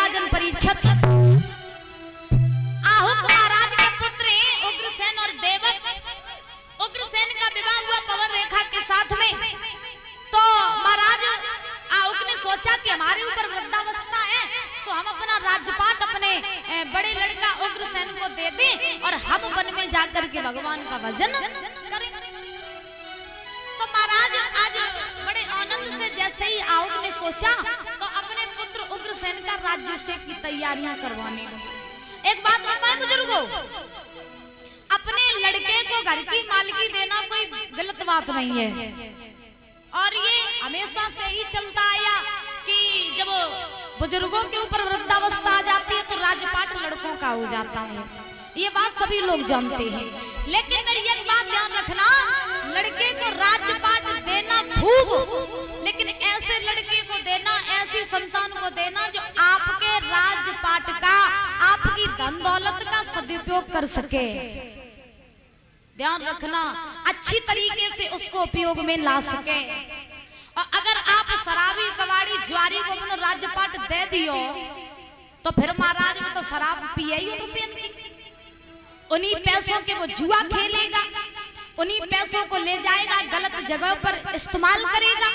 राजन परीक्षित आहुक महाराज के पुत्र हैं उग्रसेन और देवक। उग्रसेन का विवाह हुआ पवन रेखा के साथ में। तो महाराज आहुक ने सोचा कि हमारे ऊपर वृद्धावस्था है तो हम अपना राज्यपाट अपने बड़े लड़का उग्रसेन को दे दें और हम वन में जाकर के भगवान का भजन करें। तो महाराज आज बड़े आनंद से जैसे ही आहुक ने सोचा तो अपने पुत्र उग्रसेन का राज्याभिषेक की तैयारियां करवाने लगे। एक बात बताएं बुजुर्गों, अपने लड़के को घर की मालकी देना कोई गलत बात नहीं है और ये हमेशा से ही चलता आया कि जब बुजुर्गों के ऊपर वृद्धावस्था आ जाती है तो राजपाट लड़कों का हो जाता है। ये बात सभी लोग जानते हैं, लेकिन मेरी एक बात ध्यान रखना, लड़के को राजपाट देना खूब, लेकिन ऐसे लड़के को देना, ऐसी संतान को देना जो आपके राजपाट का, आपकी धन दौलत का सदुपयोग कर सके। ध्यान रखना, अच्छी तरीके से उसको उपयोग में ला सके। और अगर आप शराबी कबाड़ी जुआरी को अपना राजपाट दे दियो तो फिर महाराज वो तो शराब पिए ही रुपये की, उन्हीं पैसों के वो जुआ खेलेगा, उन्हीं पैसों को ले जाएगा गलत जगह पर इस्तेमाल करेगा।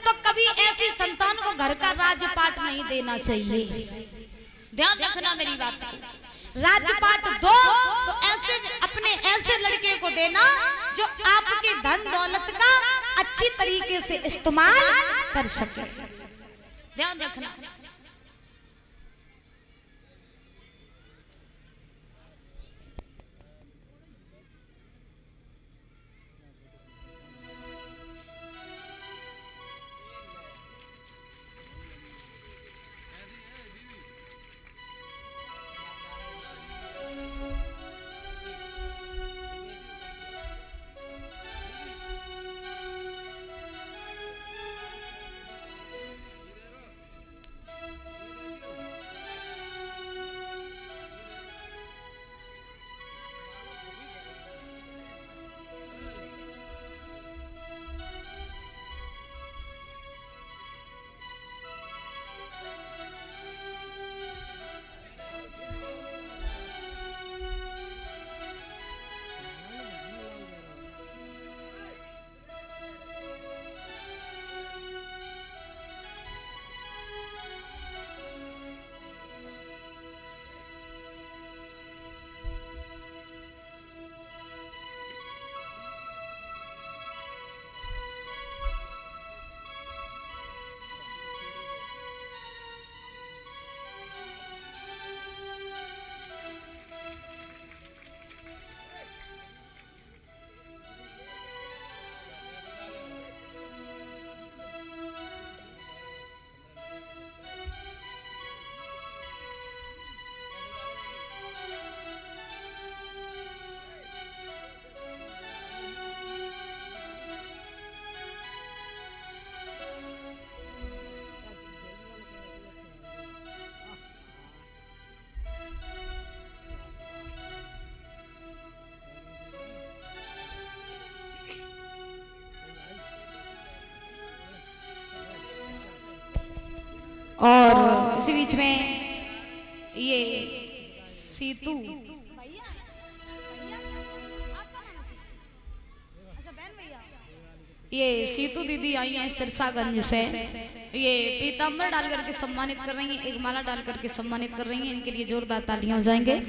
तो कभी ऐसी संतान को घर का राजपाट नहीं देना चाहिए। ध्यान रखना मेरी बात को, राजपाट दो तो ऐसे लड़के को देना जो आपके धन दौलत का अच्छी तरीके से इस्तेमाल कर सके। ध्यान रखना। और इसी बीच में ये सीतू, ये सीतू दीदी आई हैं सिरसागंज से, ये पीताम्बर डाल करके सम्मानित कर रही हैं, एक माला डाल करके सम्मानित कर रही हैं। इनके लिए जोरदार तालियां हो जाएंगे।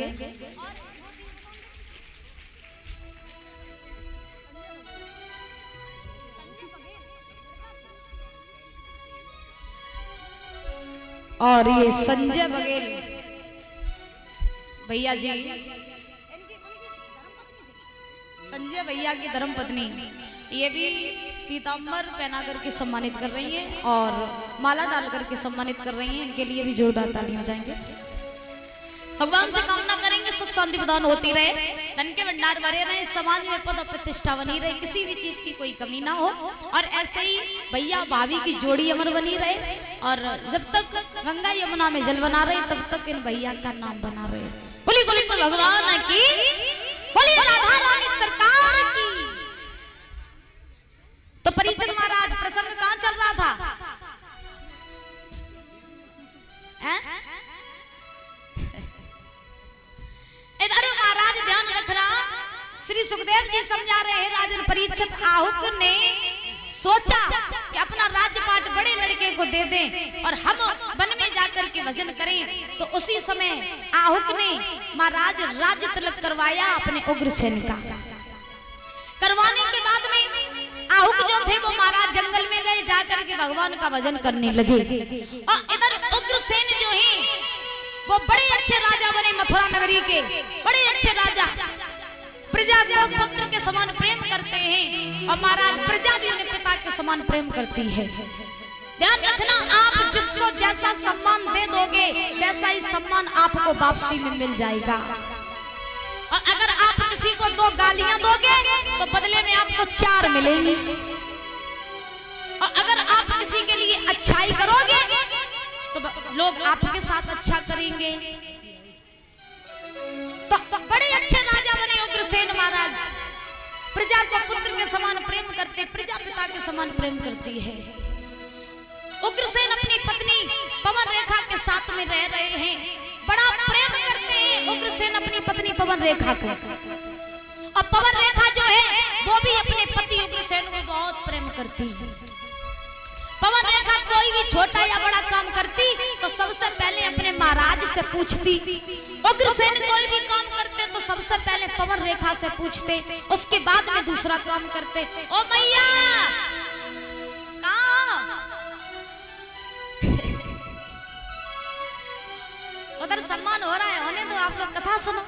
और ये संजय बघेल भैया जी, संजय भैया की धर्मपत्नी, ये भी पीताम्बर पहना करके सम्मानित कर रही हैं और माला डाल करके सम्मानित कर रही हैं। इनके लिए भी जोरदार तालियां हो जाएंगे। भगवान से कामना करेंगे सुख शांति प्रदान होती रहे, धन के भंडार भरे रहे, समाज में पद प्रतिष्ठा बनी रहे, किसी भी चीज की कोई कमी ना हो और ऐसे ही भैया भाभी की जोड़ी अमर बनी रहे और जब तक गंगा यमुना में जल बना रहे तब तक इन भैया का नाम बना रहे। बोली बोली तो भगवान की, बोली राधा रानी सरकार की। तो परीक्षित महाराज प्रसंग कहां चल रहा था? सुखदेव जी समझा रहे हैं राजन परीक्षित, आहुक ने सोचा कि अपना राज्यपाट बड़े लड़के को दे दें और हम वन में जाकर के भजन करें। तो उसी समय आहुक ने महाराज राज्य तिलक करवाया अपने उग्रसेन का। करवाने के बाद में आहुक जो थे वो महाराज जंगल में गए, जाकर के भगवान का भजन करने लगे। और इधर उग्रसेन जो है वो बड़े अच्छे राजा बने, मथुरा नगरी के बड़े अच्छे राजा, प्रजा को पुत्र के समान प्रेम करते हैं और महाराज प्रजा भी उन्हें पिता के समान प्रेम करती है। ध्यान रखना, आप जिसको जैसा सम्मान दे दोगे वैसा ही सम्मान आपको वापसी में मिल जाएगा। और अगर आप किसी को 2 गालियां दोगे तो बदले में आपको 4 मिलेंगी। और अगर आप किसी के लिए अच्छाई करोगे तो लोग आपके साथ अच्छा करेंगे। तो बड़े अच्छे राजा बने उग्रसेन महाराज, प्रजा को पुत्र के समान प्रेम करते, प्रजा पिता के समान प्रेम करती है। उग्रसेन अपनी पत्नी पवन रेखा के साथ में रह रहे हैं, बड़ा प्रेम करते हैं उग्रसेन अपनी पत्नी पवन रेखा को। और पवन रेखा जो है वो भी अपने पति उग्रसेन को बहुत प्रेम करती है। पवन रेखा कोई भी छोटा या बड़ा काम करती तो सबसे पहले अपने महाराज से पूछती। उग्रसेन कोई भी काम करते तो सबसे पहले पवन रेखा से पूछते, उसके बाद में दूसरा काम करते। ओ मैया कहाँ? उधर सम्मान हो रहा है, होने दो, आप लोग कथा सुनो।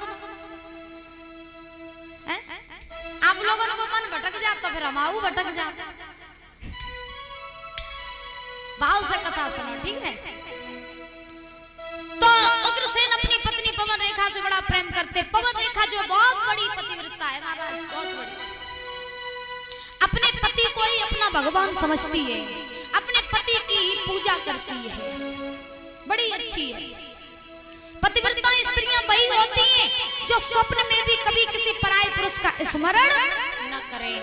आप लोगों को मन भटक जाता, फिर हम आऊ भटक जाता। भाव से कथा सुनो, ठीक है? तो उग्रसेन अपनी पत्नी पवन रेखा से बड़ा प्रेम करते। पवन रेखा जो बहुत बड़ी पतिव्रता है महाराज, बहुत बड़ी, अपने पति को ही अपना भगवान समझती है, अपने पति की पूजा करती है, बड़ी अच्छी है। पतिव्रता स्त्रियां वही होती हैं जो स्वप्न में भी कभी किसी पराये पुरुष का स्मरण न करें,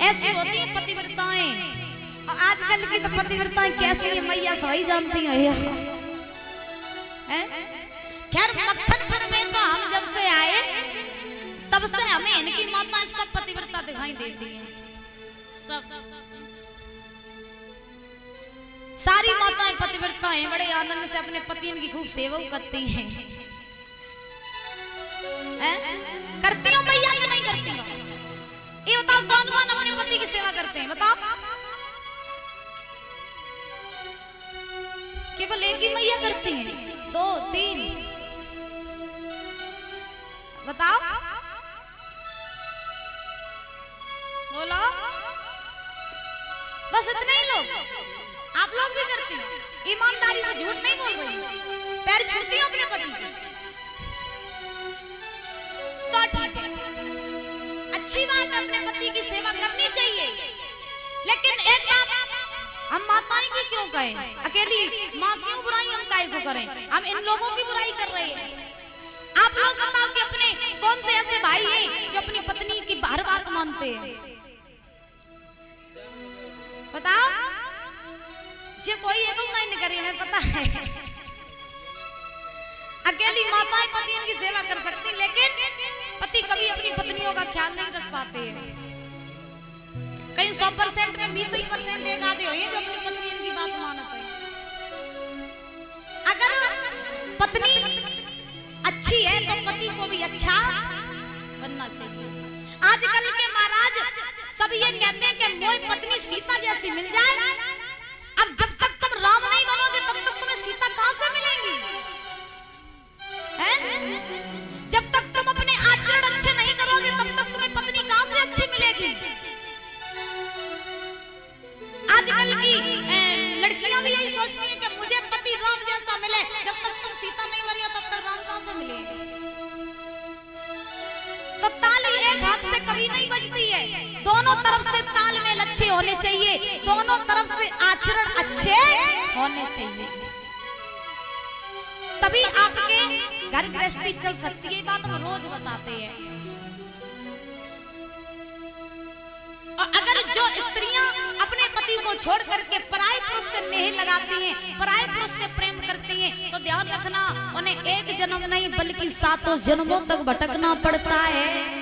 ऐसी होती हैं पतिव्रताएं। और आजकल की तो पतिव्रताएं कैसी है मैया सही जानती हैं। खैर मक्खनपुर में तो हम जब से आए तब से हमें इनकी माताएं सब पतिव्रता दिखाई देती हैं, सब सारी माताएं पतिव्रता हैं, बड़े आनंद से अपने पति की खूब सेवा करती हैं। करती हो मैया कि नहीं करती हो? ये बताओ कौन कौन अपने पति की सेवा करते हैं, बताओ। केवल एक ही मैया करती हैं? 2 3 बताओ, बोलो। बस इतने ही लोग? आप लोग भी करती हो? ईमानदारी से झूठ नहीं बोल रही, पैर छूती हो अपने पति के? तो ठीक है, अच्छी बात है, अपने पति की सेवा करनी चाहिए। लेकिन एक बात हम माताएं की क्यों कहें, अकेली माँ क्यों बुराई हम काहे को करें? हम इन लोगों की बुराई कर रहे हैं। आप लोग बताओ कि अपने कौन से ऐसे भाई हैं जो अपनी पत्नी की हर बात मानते हैं? बताओ। जे कोई एक नहीं करे, हमें पता है। अकेली माताएं पति की सेवा कर सकती, लेकिन पति कभी अपनी पत्नियों का ख्याल नहीं रख पाते हैं। कहीं 100% में 20% एक आधे हो जो अपनी पत्नी की बात मानते हैं। अगर पत्नी अच्छी है तो पति को भी अच्छा बनना चाहिए। आजकल के महाराज सब ये कहते हैं कि मोई पत्नी सीता जैसी मिल जाए। अब जब तक तुम राम नहीं बनोगे तब तक तुम्हें सीता कहां से मिलेंगी? हैं? जब तक तुम अपने आचरण अच्छे नहीं करोगे तब तक तुम्हें पत्नी कहां से अच्छी मिलेगी? आजकल की लड़कियां भी यही सोचती हैं कि मुझे पति राम जैसा मिले। जब तक तुम सीता नहीं बनी हो तब तक राम कहां से मिलेगा? तो ताली एक हाथ से कभी नहीं बजती है, दोनों तरफ से तालमेल अच्छे होने चाहिए, दोनों तरफ से आचरण अच्छे होने चाहिए, तभी आपके घर गृहस्थी चल सकती है। बात हम रोज बताते हैं। और अगर जो स्त्रियां अपने पति को छोड़ करके पराये पुरुष से नेह लगाती हैं, पराये पुरुष से प्रेम करती हैं, तो ध्यान रखना उन्हें एक जन्म नहीं बल्कि 7 जन्मों तक भटकना पड़ता है।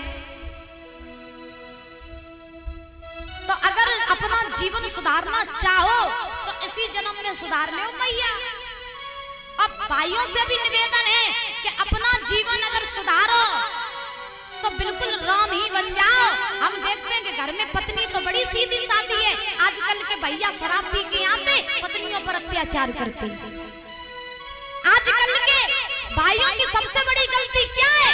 सुधारना चाहो तो इसी जन्म में सुधार ले मैया। अब भाइयों से भी निवेदन है कि अपना जीवन अगर सुधारो तो बिल्कुल राम ही बन जाओ। हम देखते हैं कि घर में पत्नी तो बड़ी सीधी सादी है, आजकल के भैया शराब पी के आते पत्नियों पर अत्याचार करते। आजकल के भाइयों की सबसे बड़ी गलती क्या है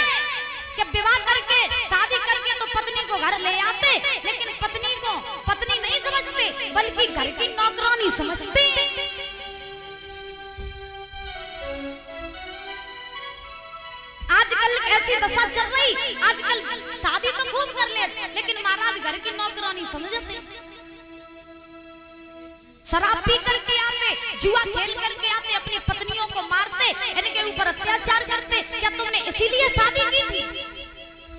कि विवाह करके शादी करके तो पत्नी को घर ले आते, लेकिन पत्नी को पत्नी नहीं समझते बल्कि घर की नौकरानी समझते। आजकल ऐसी दशा चल रही, आजकल शादी तो खूब कर ले लेकिन महाराज घर की नौकरानी समझते। शराब पी करके आते, जुआ खेल करके आते, अपनी पत्नियों को मारते, इनके ऊपर अत्याचार करते। क्या तुमने इसीलिए शादी की थी?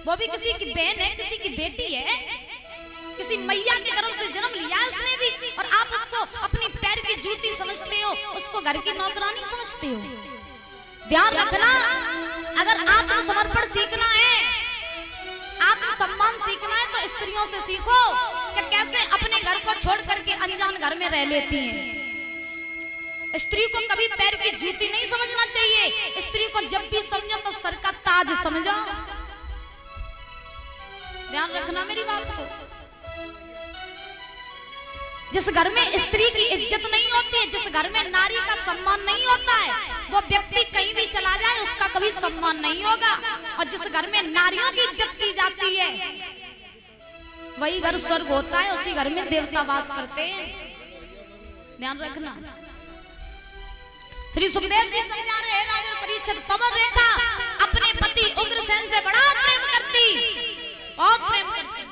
वो भी किसी की बहन है, किसी की बेटी है, किसी मैया के गर्भ से जन्म लिया है उसने भी, और आप उसको अपनी पैर की जूती समझते हो, उसको घर की नौकरानी समझते हो। ध्यान रखना, अगर आत्मसमर्पण सीखना है, आत्मसम्मान सीखना है तो स्त्रियों से सीखो कि कैसे अपने घर को छोड़ करके अनजान घर में रह लेती हैं। स्त्री को कभी पैर की जूती नहीं समझना चाहिए। स्त्री को जब भी समझो तो सर का ताज समझो। ध्यान रखना मेरी बात को। जिस घर में स्त्री की इज्जत नहीं होती है, जिस घर में नारी का सम्मान नहीं होता है, वो व्यक्ति कहीं भी चला जाए उसका कभी सम्मान नहीं होगा। और जिस घर में नारियों की इज्जत की जाती है वही घर स्वर्ग होता है, उसी घर में देवता वास करते हैं। ध्यान रखना। श्री सुखदेव जी समझा रहे हैं राजा परीक्षित, पवन रेखा अपने पति उग्रसेन से बड़ा प्रेम करती, बहुत प्रेम करती।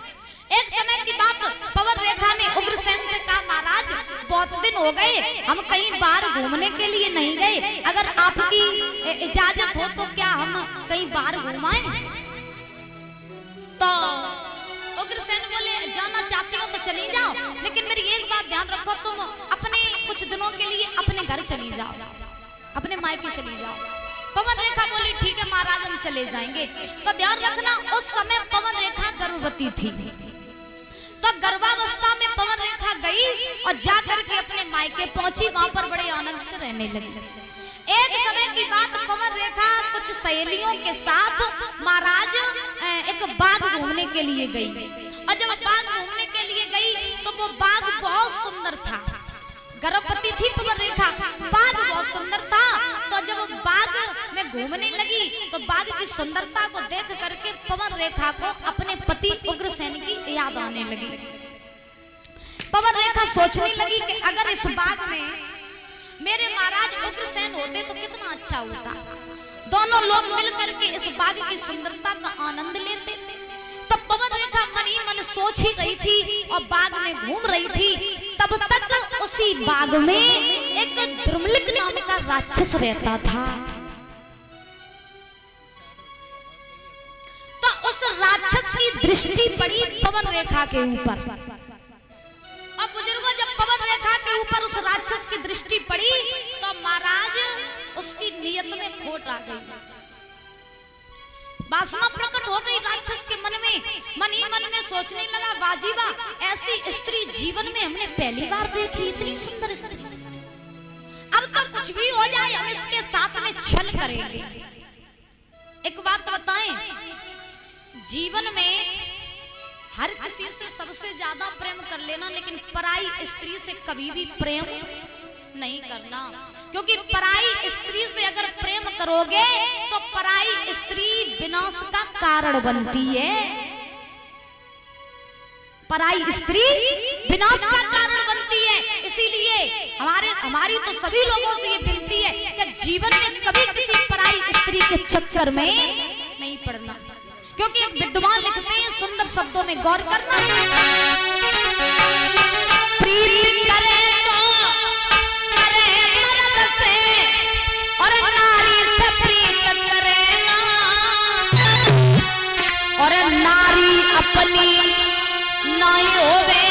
एक समय की बात, पवन रेखा ने उग्रसेन से कहा, महाराज बहुत दिन हो गए हम कहीं बाहर घूमने के लिए नहीं गए, अगर आपकी इजाजत हो तो क्या हम कहीं बाहर घूमाएं? तो उग्रसेन बोले, जाना चाहती हो तो चली जाओ, लेकिन मेरी एक बात ध्यान रखो, तुम अपने कुछ दिनों के लिए अपने घर चली जाओ, अपने मायके चली जाओ। पवन रेखा बोली, ठीक है महाराज हम चले जाएंगे। तो ध्यान रखना, उस समय पवन रेखा गर्भवती थी। तो गर्भावस्था में पवन रेखा गई और जाकर के अपने मायके पहुंची, वहां पर बड़े आनंद से रहने लगी। एक समय की बात, पवन रेखा कुछ सहेलियों के साथ महाराज एक बाग घूमने के लिए गई, और जब बाग घूमने के लिए गई तो वो बाग बहुत सुंदर था। गर्भवती थी पवन रेखा, बाग बहुत सुंदर था। तो जब बाग में घूमने लगी तो बाग की सुंदरता को देख करके पवन रेखा को अपने पति उग्रसेन की याद आने लगी। पवन रेखा सोचने लगी कि अगर इस बाग में मेरे महाराज उग्रसेन होते तो कितना अच्छा होता, दोनों लोग मिलकर के इस बाग की सुंदरता का आनंद लेते। तब पवन रेखा मन ही मन सोच ही रही थी और बाग में घूम रही थी, तब तक उसी बाग में एक द्रुमलिक नाम का राक्षस रहता था। तो उस राक्षस की दृष्टि पड़ी पवन रेखा के ऊपर। अब बुजुर्गों, जब पवन रेखा के ऊपर उस राक्षस की दृष्टि पड़ी तो महाराज उसकी नियत में खोट आ गई, वासना प्रकट हो गई राक्षस के मन ही मन में सोचने लगा, वाजीबा ऐसी स्त्री जीवन में हमने पहली बार देखी, इतनी सुंदर स्त्री। अब तो कुछ भी हो जाए हम इसके साथ में छल करेंगे। एक बात बताएं, जीवन में हर किसी से सबसे ज्यादा प्रेम कर लेना, लेकिन पराई स्त्री से कभी भी प्रेम नहीं करना, क्योंकि पराई स्त्री से अगर प्रेम करोगे तो पराई स्त्री विनाश का कारण बनती है। पराई स्त्री विनाश का कारण बनती है। इसीलिए हमारी तो सभी लोगों से ये विनती है कि जीवन में कभी किसी पराई स्त्री के चक्कर में नहीं पड़ना, क्योंकि एक विद्वान लिखते हैं सुंदर शब्दों में गौर करना, प्रीति करे तो करे मर्द से और नारी से प्रीत करे ना, और नारी अपनी नाई होवे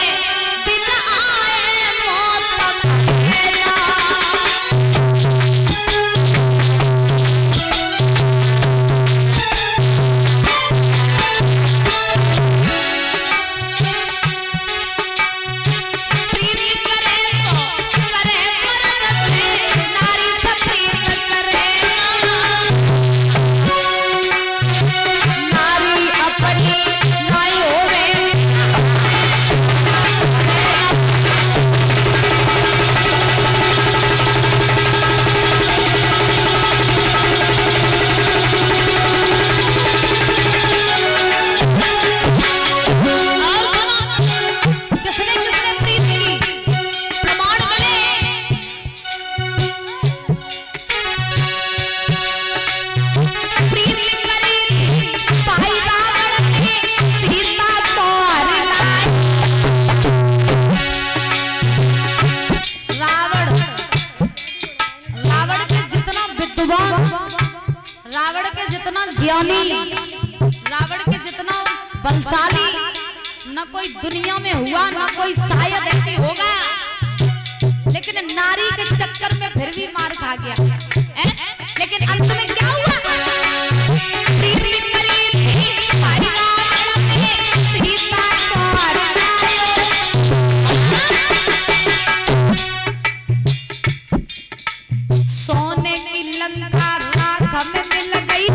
दिन आए मौत मरेला। प्रीति विद्वान, रावण के जितना ज्ञानी, रावण के जितना बलशाली न कोई दुनिया में हुआ, न कोई शायद ऐसी होगा। लेकिन नारी के चक्कर में फिर भी मार खा गया। लेकिन अंत में क्या हुआ? सोने की लंका राख में मिल गई।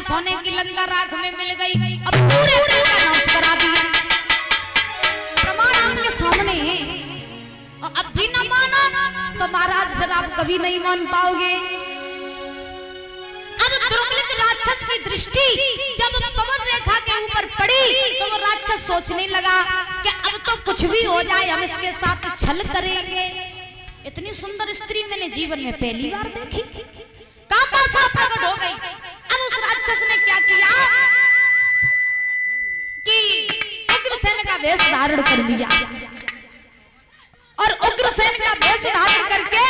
सोने की लंका राख में मिल गई। अब पूरे का नाश करा दिया। प्रमाण आपके सामने है। और अब भी न माना तो महाराज फिर आप कभी नहीं मान पाओगे। अब दुर्मलित राक्षस की दृष्टि जब पवन रेखा के ऊपर पड़ी तो वो राक्षस सोचने लगा कि अब तो कुछ भी हो जाए, हम इसके साथ छल करेंगे। इतनी सुंदर स्त्री मैंने जीवन में पहली बार देखी। कामवासना प्रकट हो गई। अब उस राक्षस ने क्या किया कि उग्रसेन का वेश धारण कर लिया और उग्रसेन का वेश धारण करके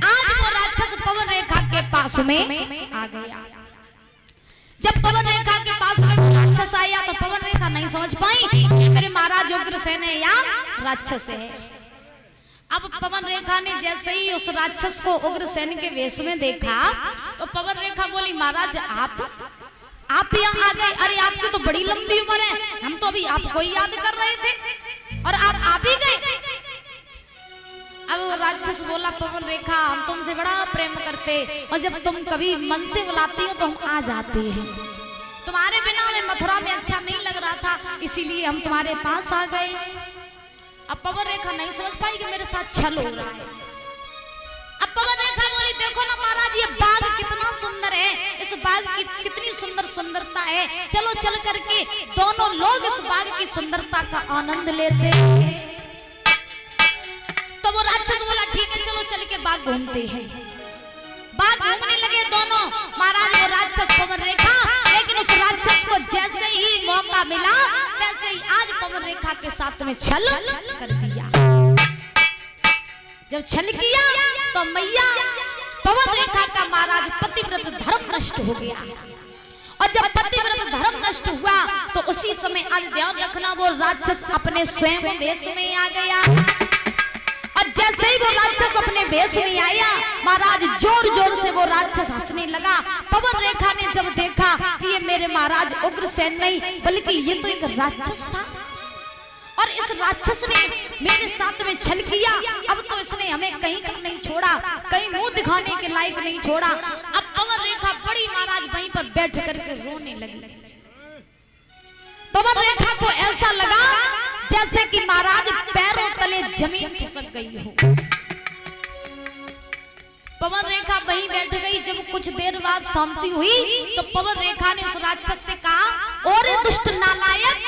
आज वो राक्षस पवन रेखा के पास में आ गया। जब पवन रेखा के पास में वो राक्षस आया तो पवन रेखा नहीं समझ पाई मेरे महाराज उग्रसेन है या राक्षस है। अब पवन रेखा ने जैसे ही उस राक्षस को उग्रसेन के वेश में देखा तो पवन रेखा बोली, महाराज आप यहाँ आ गए। अरे आपकी तो बड़ी लंबी उम्र है, हम तो अभी आपको ही याद कर रहे थे और आप आ भी गए। अब राक्षस बोला, पवन रेखा हम तुमसे बड़ा प्रेम करते और जब तुम कभी मन से बुलाती हो तो हम आ जाते हैं। तुम्हारे बिना में मथुरा में अच्छा नहीं लग रहा था, इसीलिए हम तुम्हारे पास आ गए। अब पवन रेखा नहीं समझ पाई कि मेरे साथ छल हो रहा है। अब पवन रेखा बोली, देखो ना महाराज ये बाग कितना सुंदर है, इस बाग की कितनी सुंदर सुंदरता है, चलो चल करके दोनों लोग इस बाग की सुंदरता का आनंद लेते। तो वो राक्षस बोला, ठीक है चलो चल के बाग घूमते हैं। बाग घूमने लगे दोनों, महाराज वो राक्षस पवन रेखा। लेकिन उस राक्षस को जैसे ही मौका मिला तैसे ही आज पवन रेखा के साथ में छल कर दिया। जब छल किया तो मैया पवन रेखा का महाराज पतिव्रत धर्म नष्ट हो गया। और जब पतिव्रत धर्म नष्ट हुआ तो उसी समय आज ध्यान रखना वो राक्षस अपने स्वयं वेश में आ गया। और जैसे ही वो राक्षस अपने वेश में आया महाराज जोर जोर से वो राक्षस हंसने लगा। पवन रेखा ने जब देखा कि ये मेरे महाराज उग्रसेन नहीं बल्कि ये तो एक राक्षस था और इस राक्षस ने मेरे साथ में छल किया। अब तो इसने हमें कहीं का नहीं छोड़ा, कहीं मुंह दिखाने के लायक नहीं छोड़ा। अब पवन रेखा बड़ी महाराज वहीं पर बैठ करके रोने लगी। पवन रेखा को ऐसा लगा जैसे कि महाराज पैरों तले जमीन खिसक गई हो। पवन रेखा वहीं बैठ गई। जब कुछ देर बाद शांति हुई तो पवन रेखा ने उस राक्षस से कहा, और दुष्ट नालायक,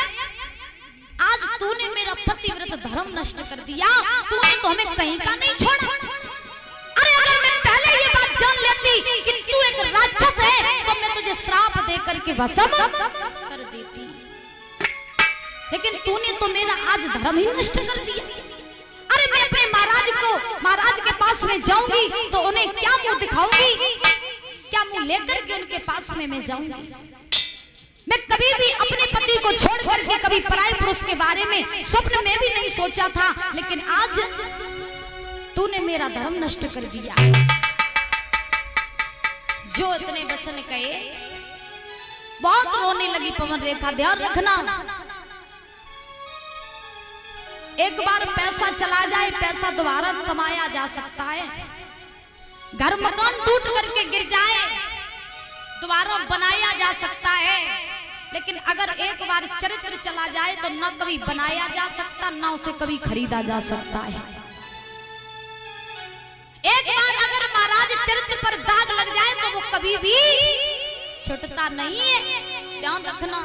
आज तूने मेरा पतिव्रत धर्म नष्ट कर दिया, तूने तो हमें कहीं का नहीं छोड़ा। अरे अगर मैं पहले ये बात जान लेती कि तू एक राक्षस है तो मैं तुझे श्राप दे करके भस्म कर देती, लेकिन तूने तो मेरा आज धर्म ही नष्ट कर दिया। अरे मैं अपने महाराज के पास में जाऊंगी तो उन्हें क्या मुंह दिखाऊंगी, क्या मुंह लेकर के उनके पास में मैं जाऊंगी। मैं कभी भी अपने पति को छोड़ करके कभी पराये पुरुष के बारे में स्वप्न में भी नहीं सोचा था, लेकिन आज तूने मेरा धर्म नष्ट कर दिया। जो इतने वचन कहे बहुत रोने लगी पवन रेखा। ध्यान रखना, एक बार पैसा चला जाए, पैसा दोबारा कमाया जा सकता है। घर मकान टूट करके गिर जाए, दोबारा बनाया जा सकता है, लेकिन अगर एक बार चरित्र चला जाए तो न कभी बनाया जा सकता, न उसे कभी खरीदा जा सकता है। एक बार अगर महाराज चरित्र पर दाग लग जाए तो वो कभी भी छूटता नहीं है। ध्यान रखना।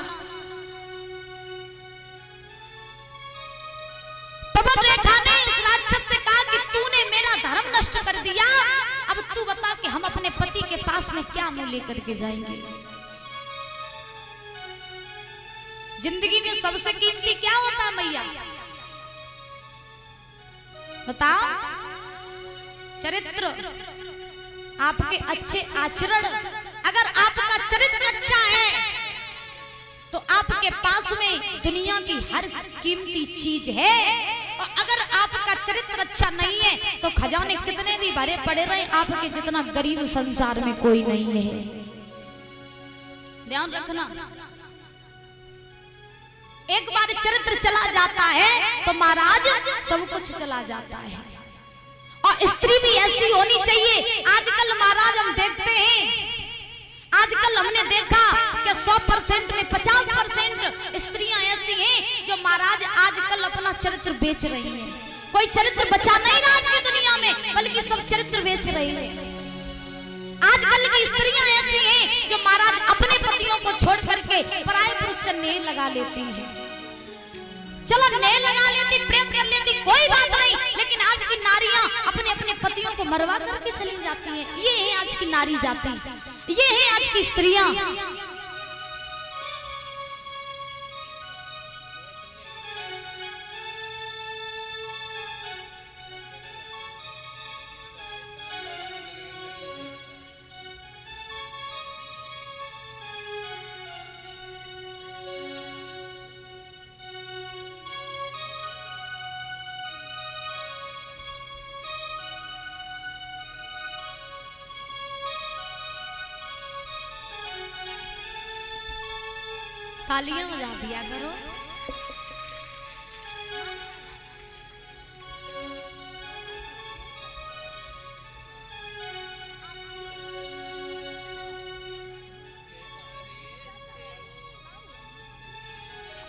पवन रेखा ने उस राक्षस से कहा कि तूने मेरा धर्म नष्ट कर दिया, अब तू बता कि हम अपने पति के पास में क्या मुंह लेकर के जाएंगे। जिंदगी में सबसे कीमती क्या होता है मैया, बताओ? चरित्र, आपके अच्छे आचरण। अगर आपका चरित्र अच्छा है तो आपके पास में दुनिया की हर कीमती चीज है, और अगर आपका चरित्र अच्छा नहीं है तो खजाने कितने भी भरे पड़े रहे, आपके जितना गरीब संसार में कोई नहीं है। ध्यान रखना, एक बार चरित्र चला जाता है तो महाराज सब कुछ चला जाता है। और स्त्री भी ऐसी होनी चाहिए। आजकल महाराज हम देखते हैं, आजकल हमने देखा कि 100% में 50% स्त्रियां ऐसी हैं जो महाराज आजकल अपना चरित्र बेच रही हैं। कोई चरित्र बचा नहीं रहा आज की दुनिया में, बल्कि सब चरित्र बेच रही हैं। आजकल की स्त्रियां ऐसी हैं जो महाराज अपने पतियों को छोड़ करके पराये पुरुष से नेह लगा लेती हैं। चलो नेह लगा लेती, प्रेम कर लेती, कोई बात नहीं, लेकिन आज की नारियां अपने अपने पतियों को मरवा करके चली जाती हैं। ये है आज की नारी जाति, ये है आज की स्त्रियां। तालियां बजा दिया करो।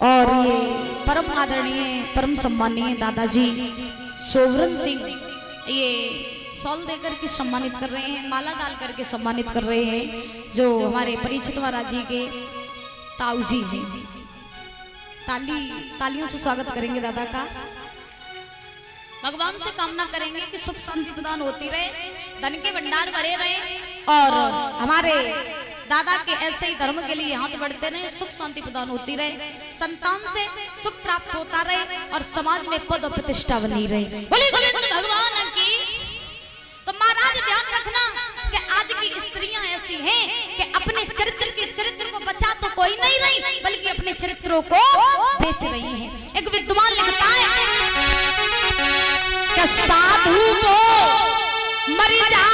और ये परम आदरणीय परम सम्मानीय दादाजी सोवरन सिंह ये सॉल देकर के सम्मानित कर रहे हैं, माला डाल करके सम्मानित कर रहे हैं, जो हमारे परीक्षित महाराज जी के ताऊ जी हैं। तालियों से स्वागत करेंगे दादा का। भगवान से कामना करेंगे कि सुख शांति प्रदान होती रहे, धन के भंडार भरे रहे, और हमारे दादा के ऐसे ही धर्म के लिए हाथ बढ़ते रहे, सुख शांति प्रदान होती रहे, संतान से सुख प्राप्त होता रहे, और समाज में पद और प्रतिष्ठा बनी रहे। बोले गोविंद भगवान की। तो महाराज ध्यान रखना कि आज की स्त्रियां ऐसी हैं कि अपने चरित्र को बचा तो कोई नहीं रही, बल्कि अपने चरित्रों को बेच रही हैं। एक विद्वान लिखता है कि साधु को मर जा